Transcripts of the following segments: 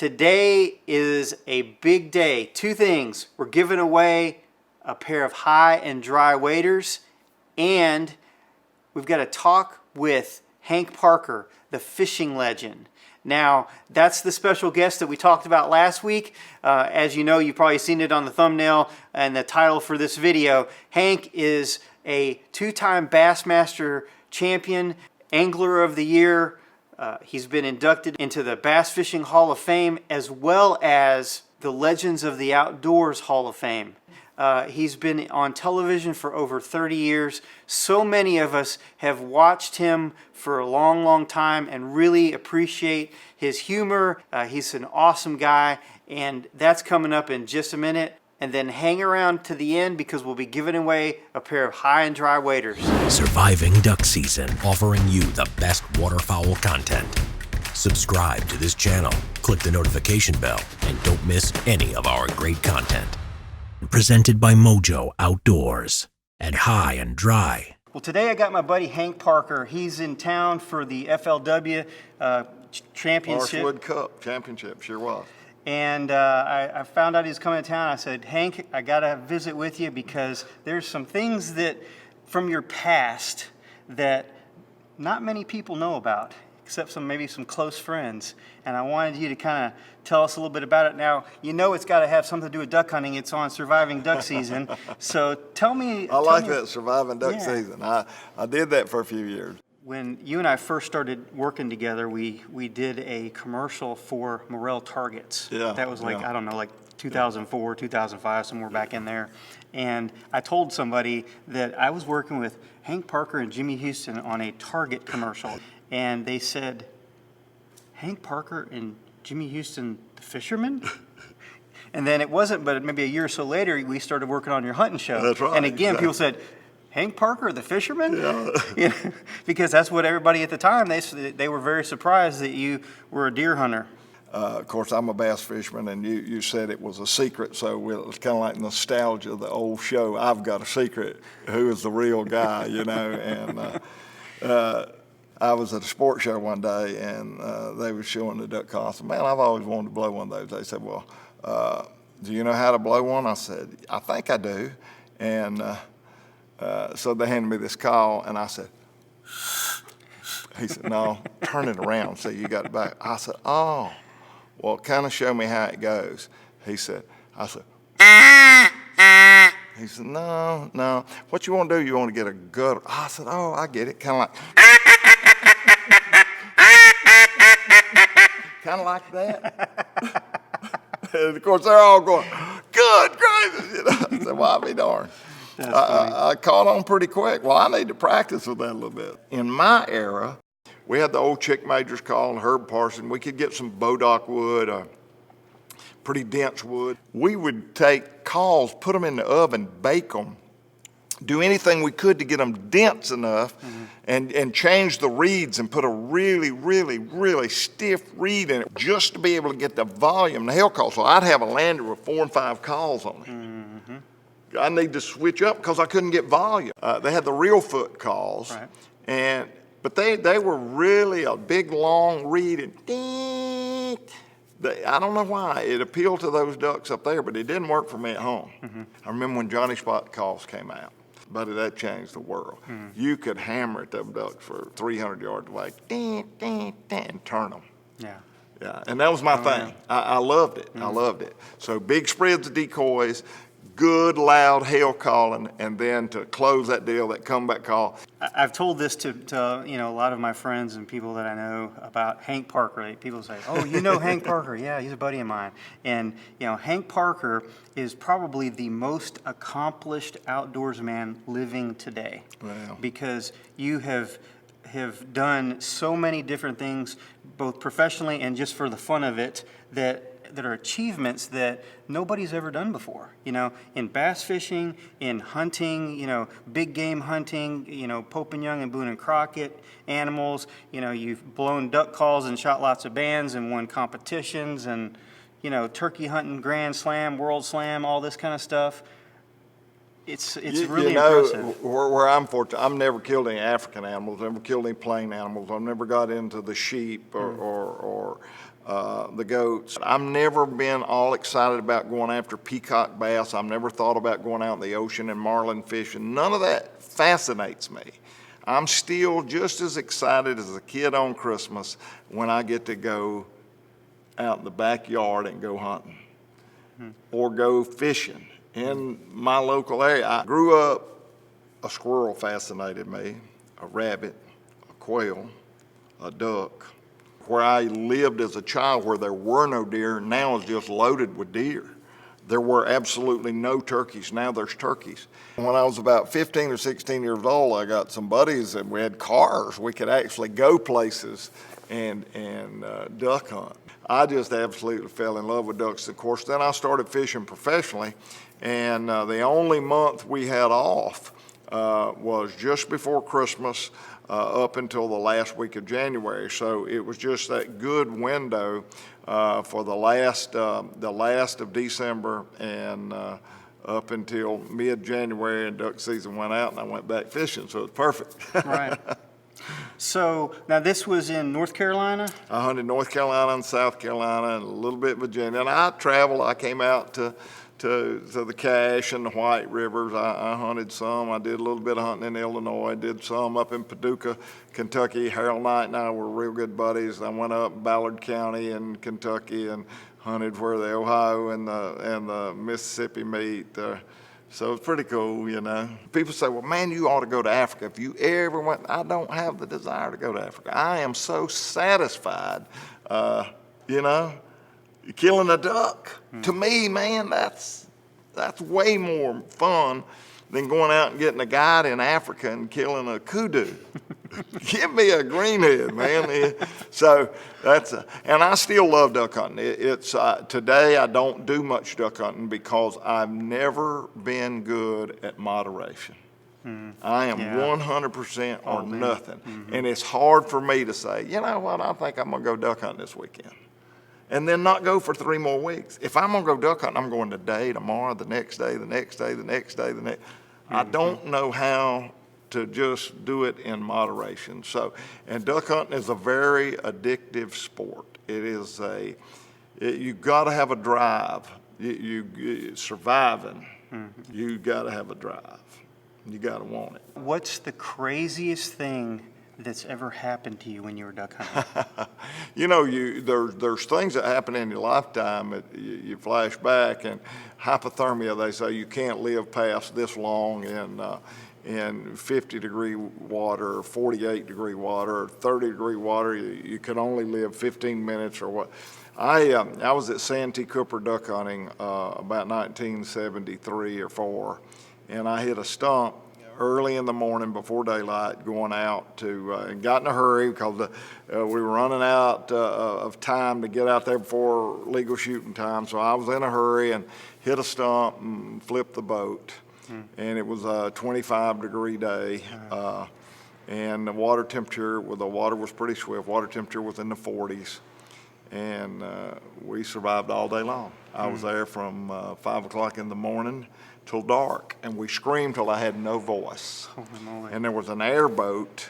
Today is a big day. Two things. We're giving away a pair of high and dry waders, and we've got to talk with Hank Parker, the fishing legend. Now, that's the special guest that we talked about last week. As you know, you've probably seen it on the thumbnail and the title for this video. Hank is a two-time Bassmaster champion, Angler of the Year. He's been inducted into the Bass Fishing Hall of Fame as well as the Legends of the Outdoors Hall of Fame. He's been on television for over 30 years. So many of us have watched him for a long, long time and really appreciate his humor. He's an awesome guy, and that's coming up in just a minute. And then hang around to the end because we'll be giving away a pair of high and dry waders. Surviving duck season, offering you the best waterfowl content. Subscribe to this channel, click the notification bell, and don't miss any of our great content. Presented by Mojo Outdoors and High and Dry. Well, today I got my buddy Hank Parker. He's in town for the FLW championship. Marshwood Cup championship, sure was. And I found out he was coming to town. I said, Hank, I got to visit with you because there's some things that from your past that not many people know about, except maybe some close friends. And I wanted you to kind of tell us a little bit about it. Now, you know it's got to have something to do with duck hunting. It's on surviving duck season. So tell me. I like that, surviving duck season. I did that for a few years. When you and I first started working together, we did a commercial for Morel Targets. Yeah. That was like, I don't know, like 2004, 2005, somewhere back in there. And I told somebody that I was working with Hank Parker and Jimmy Houston on a Target commercial. And they said, Hank Parker and Jimmy Houston, the fisherman? And then it wasn't, but maybe a year or so later, we started working on your hunting show. That's right. And again, people said, Hank Parker, the fisherman? Yeah. Yeah, because that's what everybody at the time, they were very surprised that you were a deer hunter. Of course, I'm a bass fisherman, and you said it was a secret, so it was kind of like nostalgia, the old show, I've Got a Secret, who is the real guy, you know, and I was at a sports show one day, and they were showing the duck call. I said, man, I've always wanted to blow one of those. They said, well, do you know how to blow one? I said, I think I do. And so they handed me this call, and I said, he said, no, turn it around so you got it back. I said, oh, well, kind of show me how it goes. I said, he said, no, what you want to do, you want to get a gut. I said, oh, I get it, kind of like that. And of course, they're all going, good gracious, you know. I said, well, I'll be darned. I caught on pretty quick. Well, I need to practice with that a little bit. In my era, we had the old Chick Majors call and Herb Parson. We could get some Bodock wood, pretty dense wood. We would take calls, put them in the oven, bake them, do anything we could to get them dense enough, and change the reeds and put a really, really, really stiff reed in it just to be able to get the volume, the hail call. So I'd have a lander with 4 and 5 calls on it. I need to switch up because I couldn't get volume. They had the real foot calls, right. But they were really a big long reed, and ding. I don't know why it appealed to those ducks up there, but it didn't work for me at home. I remember when Johnny Spot calls came out, buddy, that changed the world. You could hammer at them ducks for 300 yards away, ding, ding, ding, and turn them. Yeah, and that was my thing. Yeah. I loved it. I loved it. So big spreads of decoys, good loud hail calling, and then to close that deal, that comeback call. I've told this to a lot of my friends and people that I know about Hank Parker. People say, oh, you know Hank Parker? Yeah, he's a buddy of mine. And Hank Parker is probably the most accomplished outdoorsman living today. Wow. Because you have done so many different things, both professionally and just for the fun of it, that are achievements that nobody's ever done before. In bass fishing, in hunting, big game hunting, Pope and Young and Boone and Crocket, animals, you've blown duck calls and shot lots of bands and won competitions and, turkey hunting, Grand Slam, World Slam, all this kind of stuff. It's really impressive. Where I'm fortunate, I've never killed any African animals, never killed any plain animals. I've never got into the sheep or the goats. I've never been all excited about going after peacock bass. I've never thought about going out in the ocean and marlin fishing. None of that fascinates me. I'm still just as excited as a kid on Christmas when I get to go out in the backyard and go hunting or go fishing in my local area. I grew up, a squirrel fascinated me, a rabbit, a quail, a duck. Where I lived as a child, where there were no deer, now is just loaded with deer. There were absolutely no turkeys. Now there's turkeys. When I was about 15 or 16 years old, I got some buddies and we had cars. We could actually go places and duck hunt. I just absolutely fell in love with ducks. Of course, then I started fishing professionally, and the only month we had off was just before Christmas up until the last week of January. So it was just that good window for the last of December and up until mid-January, and duck season went out and I went back fishing, so it's perfect. Right. So now this was in North Carolina? I hunted North Carolina and South Carolina and a little bit Virginia. And I traveled, I came out to the Cache and the White Rivers. I hunted some. I did a little bit of hunting in Illinois. Did some up in Paducah, Kentucky. Harold Knight and I were real good buddies. I went up Ballard County in Kentucky and hunted where the Ohio and the Mississippi meet. So it's pretty cool, you know. People say, well, man, you ought to go to Africa. If you ever went, I don't have the desire to go to Africa. I am so satisfied, you know. Killing a duck, to me, man, that's way more fun than going out and getting a guide in Africa and killing a kudu. Give me a greenhead, man. So and I still love duck hunting. Today I don't do much duck hunting because I've never been good at moderation. I am 100% or nothing. And it's hard for me to say, you know what, I think I'm gonna go duck hunting this weekend. And then not go for 3 more weeks. If I'm gonna go duck hunting, I'm going today, tomorrow, the next day, the next day, the next day, the next. I don't know how to just do it in moderation. So, and duck hunting is a very addictive sport. It is you gotta have a drive. You surviving, you gotta have a drive. You gotta want it. What's the craziest thing that's ever happened to you when you were duck hunting? You know, there's things that happen in your lifetime that you flash back, and hypothermia, they say you can't live past this long in 50-degree water, or 48-degree water, or 30-degree water. You can only live 15 minutes or what. I was at Santee Cooper duck hunting about 1973 or 4, and I hit a stump early in the morning before daylight going out to, and got in a hurry because we were running out of time to get out there before legal shooting time. So I was in a hurry and hit a stump and flipped the boat. And it was a 25-degree day. And the water temperature, the water was pretty swift. Water temperature was in the 40s. And we survived all day long. I was there from 5 o'clock in the morning till dark, and we screamed till I had no voice. And there was an airboat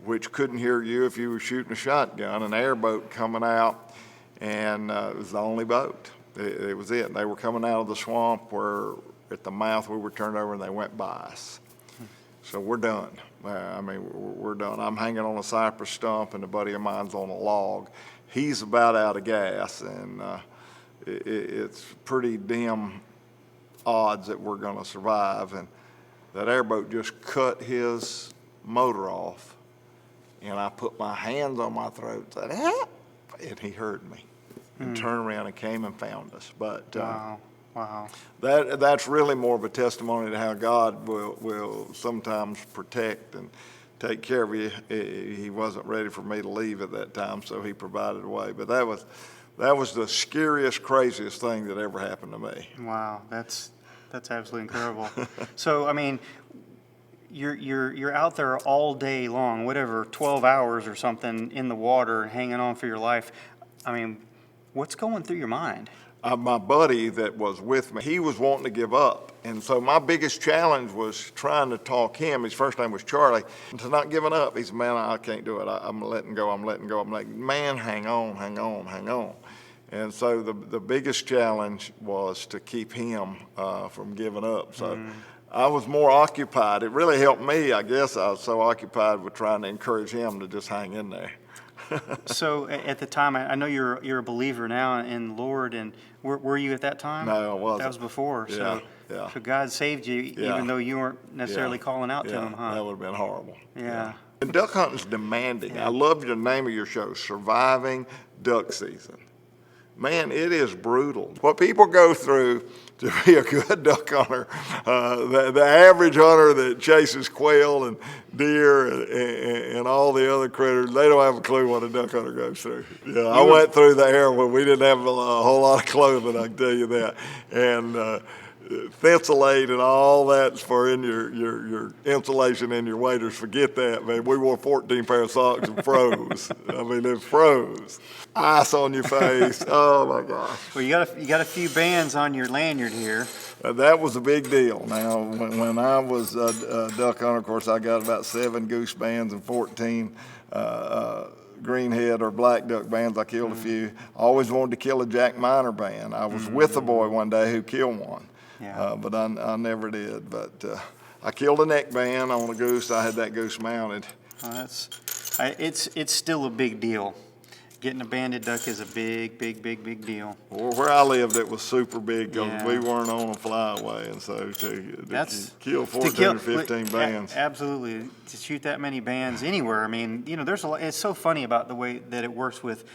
which couldn't hear you if you were shooting a shotgun, an airboat coming out, and it was the only boat. It was it. And they were coming out of the swamp where at the mouth we were turned over, and they went by us. So we're done. I mean, we're done. I'm hanging on a cypress stump, and a buddy of mine's on a log. He's about out of gas, and it's pretty dim odds that we're going to survive. And that airboat just cut his motor off, and I put my hands on my throat and said, "Help!" And he heard me and turned around and came and found us. But Wow. That's really more of a testimony to how God will sometimes protect and take care of you. He wasn't ready for me to leave at that time, so he provided a way. But that was the scariest, craziest thing that ever happened to me. Wow, that's absolutely incredible. So I mean, you're out there all day long, whatever, 12 hours or something in the water, hanging on for your life. I mean, what's going through your mind? my buddy that was with me, he was wanting to give up. And so my biggest challenge was trying to talk him, his first name was Charlie, to not giving up. He said, man, I can't do it. I'm letting go. I'm like, man, hang on. And so the biggest challenge was to keep him from giving up. So I was more occupied. It really helped me. I guess I was so occupied with trying to encourage him to just hang in there. So at the time, I know you're a believer now in the Lord, and were you at that time? No, I wasn't. That was before. Yeah, So God saved you, even though you weren't necessarily calling out to Him, huh? That would have been horrible. Yeah. And duck hunting's demanding. I love the name of your show, Surviving Duck Season. Man, it is brutal. What people go through to be a good duck hunter, the average hunter that chases quail and deer and all the other critters, they don't have a clue what a duck hunter goes through. Yeah, I went through the era when we didn't have a whole lot of clothing, I can tell you that. And Thinsulate and all that for in your insulation in your waders, forget that, man. We wore 14 pair of socks and froze. I mean, it froze. Ice on your face. Oh my gosh. Well, you got a few bands on your lanyard here. That was a big deal. Now, when I was a duck hunter, of course, I got about 7 goose bands and 14 greenhead or black duck bands. I killed a few. I always wanted to kill a Jack Miner band. I was with a boy one day who killed one, but I never did. But I killed a neck band on a goose. I had that goose mounted. It's still a big deal. Getting a banded duck is a big deal. Well, where I lived, it was super big because we weren't on a flyaway, and so to kill 14 or 15 bands. Absolutely, to shoot that many bands anywhere. I mean, there's a lot. It's so funny about the way that it works with,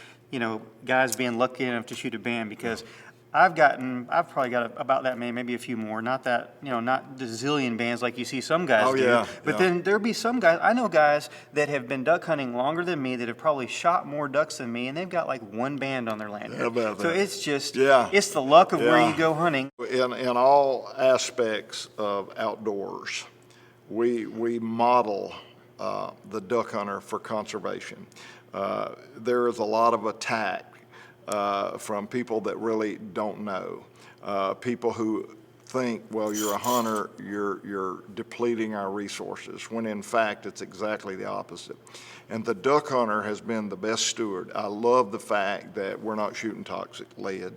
guys being lucky enough to shoot a band, because I've probably got about that many, maybe a few more. Not that, not the zillion bands like you see some guys do. But then there'll be some guys, I know guys that have been duck hunting longer than me that have probably shot more ducks than me, and they've got like 1 band on their lanyard. How about that? So it's just, it's the luck of where you go hunting. In all aspects of outdoors, we model the duck hunter for conservation. There is a lot of attack from people that really don't know. People who think, well, you're a hunter, you're depleting our resources, when in fact it's exactly the opposite. And the duck hunter has been the best steward. I love the fact that we're not shooting toxic lead,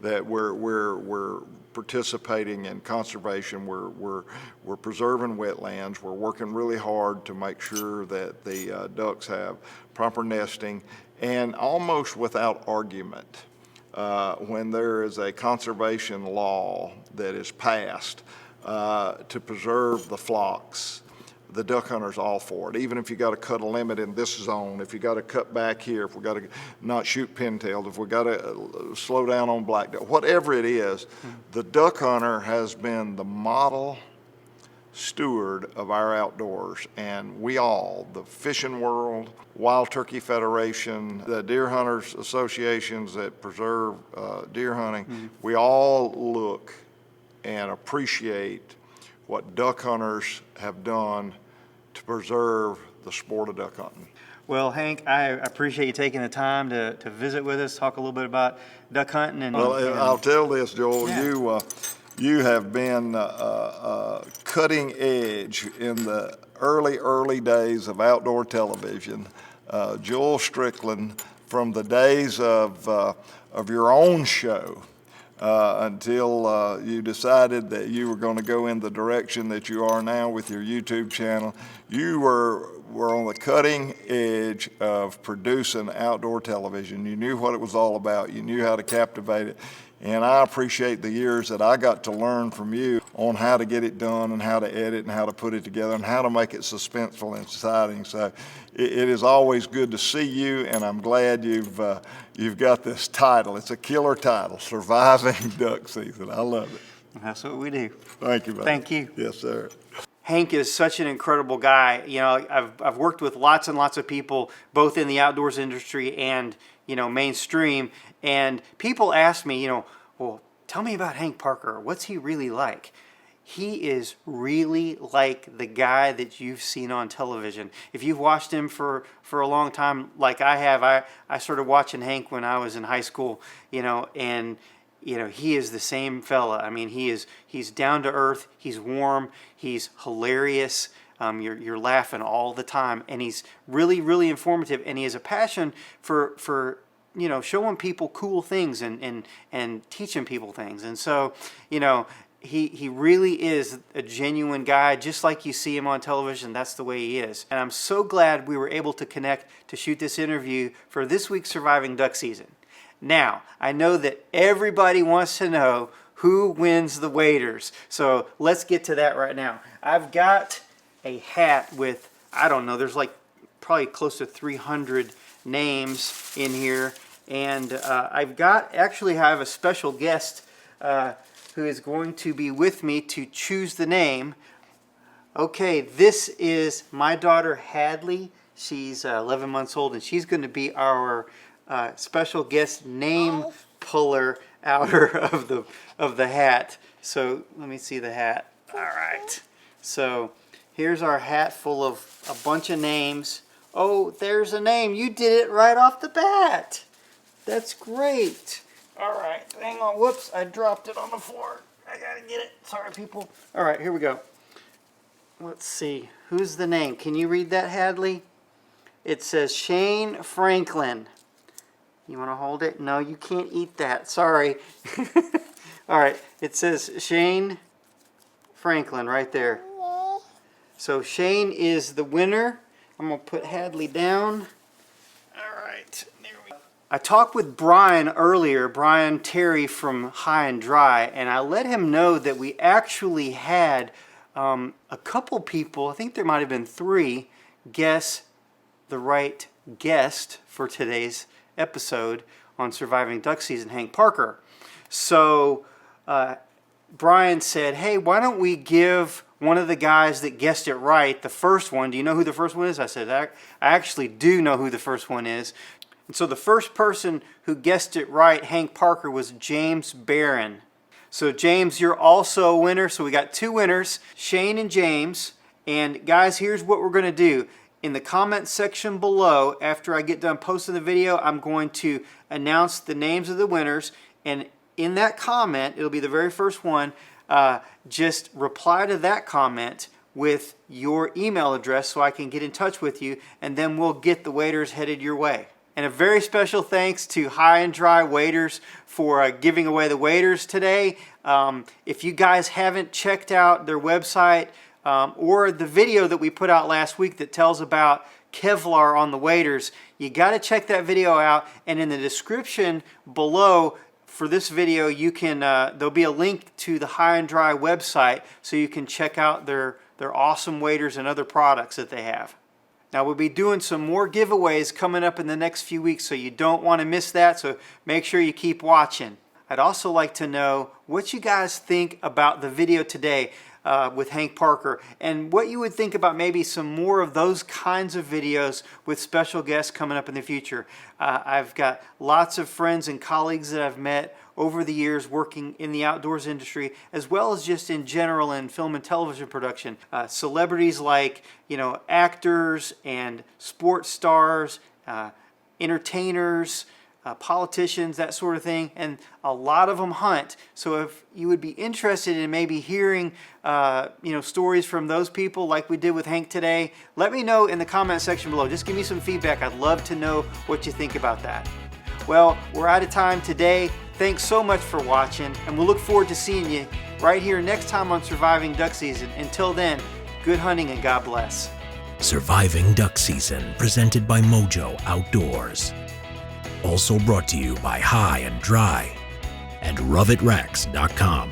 that we're participating in conservation, we're preserving wetlands, we're working really hard to make sure that the ducks have proper nesting, and almost without argument, when there is a conservation law that is passed to preserve the flocks, the duck hunter's all for it. Even if you got to cut a limit in this zone, if you got to cut back here, if we got to not shoot pintails, if we got to slow down on black duck, whatever it is, the duck hunter has been the model steward of our outdoors, and we all, the fishing world, Wild Turkey Federation, the deer hunters associations that preserve deer hunting, we all look and appreciate what duck hunters have done to preserve the sport of duck hunting. Well, Hank, I appreciate you taking the time to visit with us, talk a little bit about duck hunting. I'll tell this, Joel, you have been cutting edge in the early days of outdoor television. Jules Strickland, from the days of your own show until you decided that you were going to go in the direction that you are now with your YouTube channel. You were on the cutting edge of producing outdoor television. You knew what it was all about. You knew how to captivate it. And I appreciate the years that I got to learn from you on how to get it done and how to edit and how to put it together and how to make it suspenseful and exciting. So it is always good to see you, and I'm glad you've got this title. It's a killer title, Surviving Duck Season. I love it. That's what we do. Thank you, buddy. Thank you. Yes, sir. Hank is such an incredible guy. I've worked with lots and lots of people, both in the outdoors industry and mainstream, and people ask me, well, tell me about Hank Parker. What's he really like? He is really like the guy that you've seen on television. If you've watched him for a long time, like I have, I started watching Hank when I was in high school, and you know, he is the same fella. I mean, he's down to earth, he's warm, he's hilarious. You're laughing all the time, and he's really, really informative, and he has a passion for you know, showing people cool things and teaching people things. And so, you know, he really is a genuine guy, just like you see him on television. That's the way he is. And I'm so glad we were able to connect to shoot this interview for this week's Surviving Duck Season. Now, I know that everybody wants to know who wins the waders. So let's get to that right now. I've got a hat with, I don't know, there's like probably close to 300 names in here. And I have a special guest who is going to be with me to choose the name. Okay, this is my daughter Hadley. She's 11 months old, and she's going to be our special guest name puller outer of the hat. So let me see the hat. All right. So here's our hat full of a bunch of names. Oh, there's a name. You did it right off the bat. That's great. All right, hang on. Whoops, I dropped it on the floor. I gotta get it. Sorry, people. All right, here we go. Let's see. Who's the name? Can you read that, Hadley? It says Shane Franklin. You want to hold it? No, you can't eat that. Sorry. All right, it says Shane Franklin right there. So Shane is the winner. I'm going to put Hadley down. All right. I talked with Brian earlier, Brian Terry from High and Dry, and I let him know that we actually had a couple people, I think there might have been 3, guess the right guest for today's episode on Surviving Duck Season, Hank Parker. So Brian said, hey, why don't we give one of the guys that guessed it right, the first one. Do you know who the first one is? I said, I actually do know who the first one is. And so the first person who guessed it right, Hank Parker, was James Barron. So James, you're also a winner. So we got 2 winners, Shane and James. And guys, here's what we're going to do. In the comment section below, after I get done posting the video, I'm going to announce the names of the winners. And in that comment, it'll be the very first one, just reply to that comment with your email address so I can get in touch with you, and then we'll get the waders headed your way. And a very special thanks to High and Dry Waders for giving away the waders today. If you guys haven't checked out their website or the video that we put out last week that tells about Kevlar on the waders, you got to check that video out. And in the description below for this video, you can there'll be a link to the High and Dry website so you can check out their awesome waders and other products that they have. Now we'll be doing some more giveaways coming up in the next few weeks, so you don't want to miss that, so make sure you keep watching. I'd also like to know what you guys think about the video today with Hank Parker, and what you would think about maybe some more of those kinds of videos with special guests coming up in the future. I've got lots of friends and colleagues that I've met over the years working in the outdoors industry, as well as just in general in film and television production. Celebrities like, you know, actors and sports stars, entertainers, politicians, that sort of thing, and a lot of them hunt. So if you would be interested in maybe hearing you know, stories from those people like we did with Hank today, let me know in the comment section below. Just give me some feedback. I'd love to know what you think about that. Well, we're out of time today. Thanks so much for watching, and we'll look forward to seeing you right here next time on Surviving Duck Season. Until then, good hunting and God bless. Surviving Duck Season, presented by Mojo Outdoors. Also brought to you by High and Dry and RoveItRacks.com.